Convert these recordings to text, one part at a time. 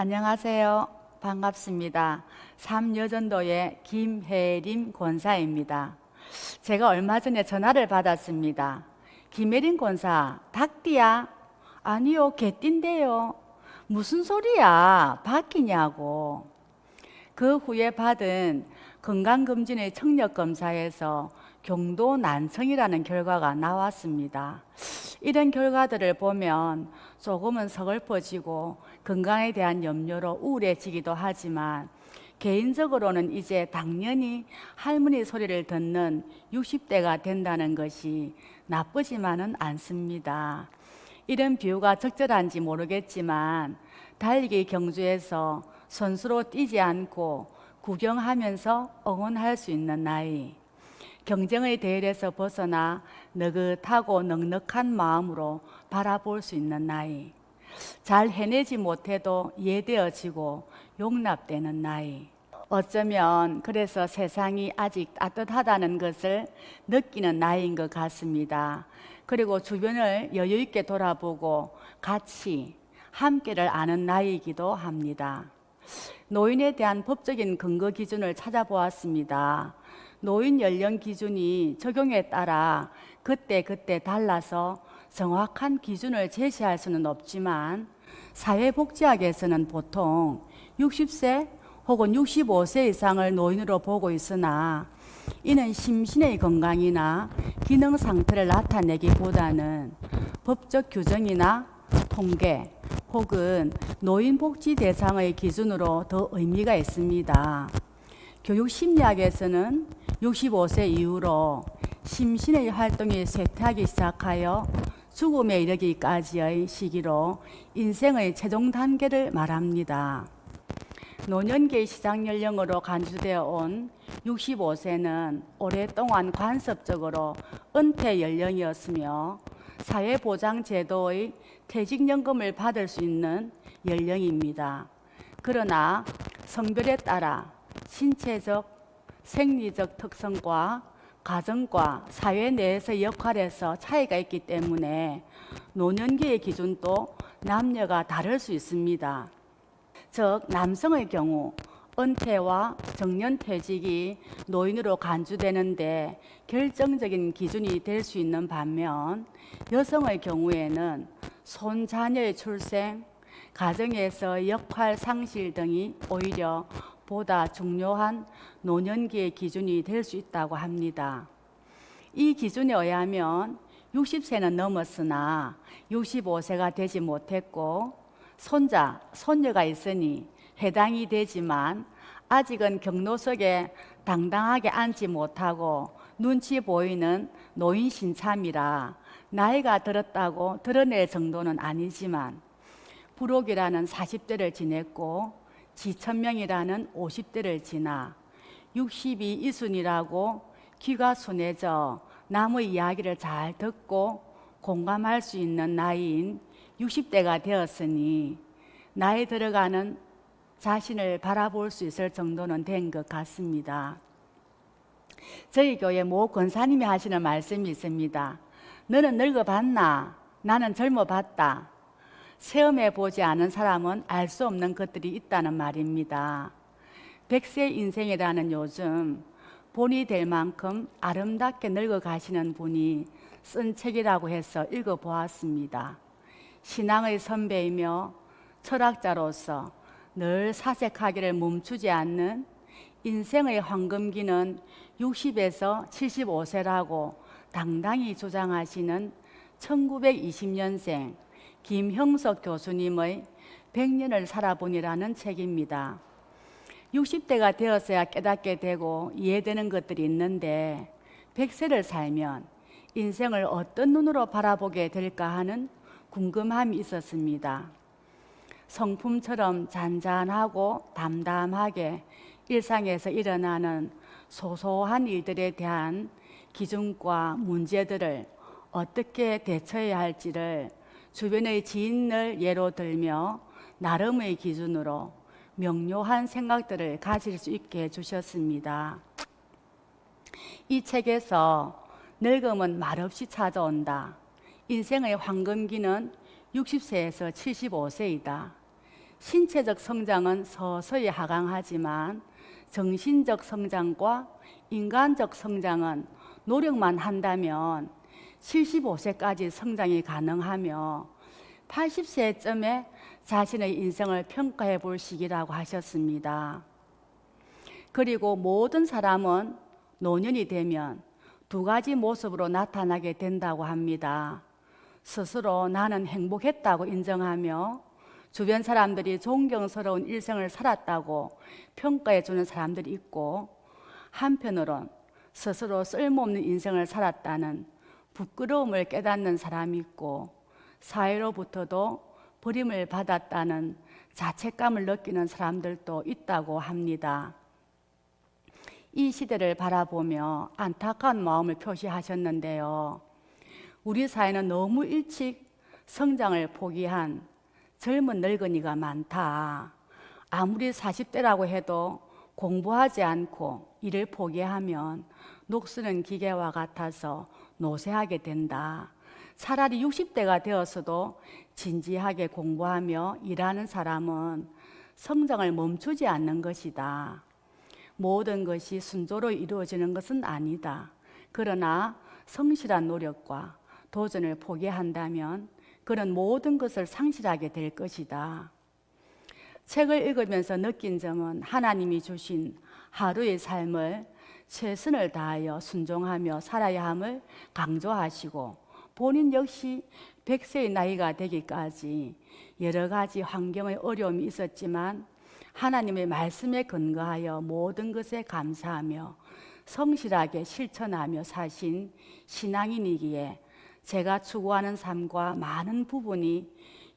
안녕하세요. 반갑습니다. 삼여전도의 김혜림 권사입니다. 제가 얼마 전에 전화를 받았습니다. 김혜림 권사, 닭띠야? 아니요, 개띠인데요. 무슨 소리야? 바뀌냐고. 그 후에 받은 건강검진의 청력검사에서 경도 난청이라는 결과가 나왔습니다. 이런 결과들을 보면 조금은 서글퍼지고 건강에 대한 염려로 우울해지기도 하지만 개인적으로는 이제 당연히 할머니 소리를 듣는 60대가 된다는 것이 나쁘지만은 않습니다. 이런 비유가 적절한지 모르겠지만 달리기 경주에서 선수로 뛰지 않고 구경하면서 응원할 수 있는 나이, 경쟁의 대열에서 벗어나 느긋하고 넉넉한 마음으로 바라볼 수 있는 나이, 잘 해내지 못해도 이해되어지고 용납되는 나이, 어쩌면 그래서 세상이 아직 따뜻하다는 것을 느끼는 나이인 것 같습니다. 그리고 주변을 여유 있게 돌아보고 같이 함께를 아는 나이이기도 합니다. 노인에 대한 법적인 근거 기준을 찾아보았습니다. 노인 연령 기준이 적용에 따라 그때 달라서 정확한 기준을 제시할 수는 없지만 사회복지학에서는 보통 60세 혹은 65세 이상을 노인으로 보고 있으나 이는 심신의 건강이나 기능 상태를 나타내기보다는 법적 규정이나 통계 혹은 노인복지 대상의 기준으로 더 의미가 있습니다. 교육심리학에서는 65세 이후로 심신의 활동이 쇠퇴하기 시작하여 죽음에 이르기까지의 시기로 인생의 최종 단계를 말합니다. 노년기의 시작연령으로 간주되어 온 65세는 오랫동안 관습적으로 은퇴 연령이었으며 사회보장제도의 퇴직연금을 받을 수 있는 연령입니다. 그러나 성별에 따라 신체적, 생리적 특성과 가정과 사회 내에서의 역할에서 차이가 있기 때문에 노년기의 기준도 남녀가 다를 수 있습니다. 즉 남성의 경우 은퇴와 정년퇴직이 노인으로 간주되는데 결정적인 기준이 될 수 있는 반면 여성의 경우에는 손자녀의 출생, 가정에서 역할 상실 등이 오히려 보다 중요한 노년기의 기준이 될 수 있다고 합니다. 이 기준에 의하면 60세는 넘었으나 65세가 되지 못했고 손자, 손녀가 있으니 해당이 되지만 아직은 경로석에 당당하게 앉지 못하고 눈치 보이는 노인 신참이라 나이가 들었다고 드러낼 정도는 아니지만 불혹이라는 40대를 지냈고 지천명이라는 50대를 지나 62 이순이라고 귀가 순해져 남의 이야기를 잘 듣고 공감할 수 있는 나이인 60대가 되었으니 나이 들어가는 자신을 바라볼 수 있을 정도는 된 것 같습니다. 저희 교회 모 권사님이 하시는 말씀이 있습니다. 너는 늙어봤나? 나는 젊어봤다. 체험해 보지 않은 사람은 알 수 없는 것들이 있다는 말입니다. 100세 인생이라는 요즘 본이 될 만큼 아름답게 늙어가시는 분이 쓴 책이라고 해서 읽어보았습니다. 신앙의 선배이며 철학자로서 늘 사색하기를 멈추지 않는 인생의 황금기는 60에서 75세라고 당당히 주장하시는 1920년생 김형석 교수님의 100년을 살아보니라는 책입니다. 60대가 되었어야 깨닫게 되고 이해되는 것들이 있는데 100세를 살면 인생을 어떤 눈으로 바라보게 될까 하는 궁금함이 있었습니다. 성품처럼 잔잔하고 담담하게 일상에서 일어나는 소소한 일들에 대한 기준과 문제들을 어떻게 대처해야 할지를 주변의 지인을 예로 들며 나름의 기준으로 명료한 생각들을 가질 수 있게 해주셨습니다. 이 책에서 늙음은 말없이 찾아온다. 인생의 황금기는 60세에서 75세이다. 신체적 성장은 서서히 하강하지만 정신적 성장과 인간적 성장은 노력만 한다면 75세까지 성장이 가능하며 80세쯤에 자신의 인생을 평가해 볼 시기라고 하셨습니다. 그리고 모든 사람은 노년이 되면 두 가지 모습으로 나타나게 된다고 합니다. 스스로 나는 행복했다고 인정하며 주변 사람들이 존경스러운 일생을 살았다고 평가해 주는 사람들이 있고, 한편으론 스스로 쓸모없는 인생을 살았다는 부끄러움을 깨닫는 사람이 있고, 사회로부터도 버림을 받았다는 자책감을 느끼는 사람들도 있다고 합니다. 이 시대를 바라보며 안타까운 마음을 표시하셨는데요. 우리 사회는 너무 일찍 성장을 포기한 젊은 늙은이가 많다. 아무리 40대라고 해도 공부하지 않고 일을 포기하면 녹슬은 기계와 같아서 노쇠하게 된다. 차라리 60대가 되었어도 진지하게 공부하며 일하는 사람은 성장을 멈추지 않는 것이다. 모든 것이 순조로 이루어지는 것은 아니다. 그러나 성실한 노력과 도전을 포기한다면 그런 모든 것을 상실하게 될 것이다. 책을 읽으면서 느낀 점은 하나님이 주신 하루의 삶을 최선을 다하여 순종하며 살아야 함을 강조하시고, 본인 역시 100세의 나이가 되기까지 여러 가지 환경의 어려움이 있었지만 하나님의 말씀에 근거하여 모든 것에 감사하며 성실하게 실천하며 사신 신앙인이기에 제가 추구하는 삶과 많은 부분이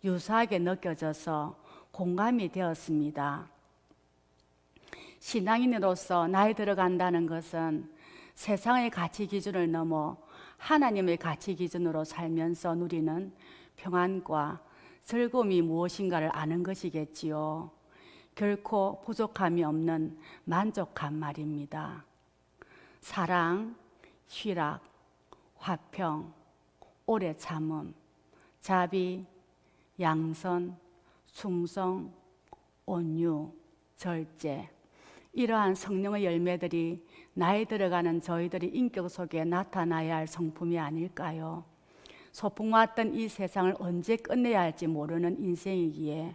유사하게 느껴져서 공감이 되었습니다. 신앙인으로서 나이 들어간다는 것은 세상의 가치 기준을 넘어 하나님의 가치 기준으로 살면서 누리는 평안과 즐거움이 무엇인가를 아는 것이겠지요. 결코 부족함이 없는 만족감 말입니다. 사랑, 희락, 화평, 오래 참음, 자비, 양선, 충성, 온유, 절제, 이러한 성령의 열매들이 나이 들어가는 저희들의 인격 속에 나타나야 할 성품이 아닐까요? 소풍 왔던 이 세상을 언제 끝내야 할지 모르는 인생이기에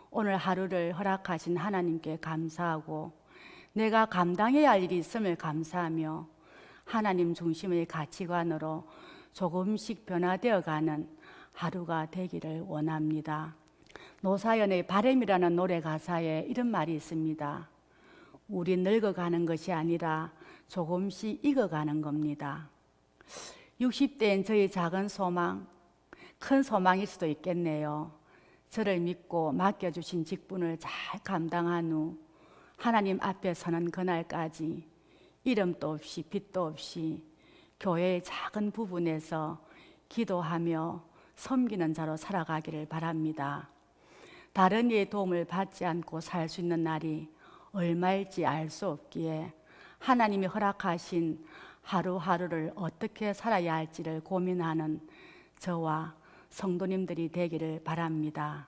오늘 하루를 허락하신 하나님께 감사하고, 내가 감당해야 할 일이 있음을 감사하며 하나님 중심의 가치관으로 조금씩 변화되어가는 하루가 되기를 원합니다. 노사연의 바람이라는 노래 가사에 이런 말이 있습니다. 우리 늙어가는 것이 아니라 조금씩 익어가는 겁니다. 60대인 저희 작은 소망, 큰 소망일 수도 있겠네요. 저를 믿고 맡겨주신 직분을 잘 감당한 후 하나님 앞에 서는 그날까지 이름도 없이 빛도 없이 교회의 작은 부분에서 기도하며 섬기는 자로 살아가기를 바랍니다. 다른 이의 도움을 받지 않고 살 수 있는 날이 얼마일지 알 수 없기에 하나님이 허락하신 하루하루를 어떻게 살아야 할지를 고민하는 저와 성도님들이 되기를 바랍니다.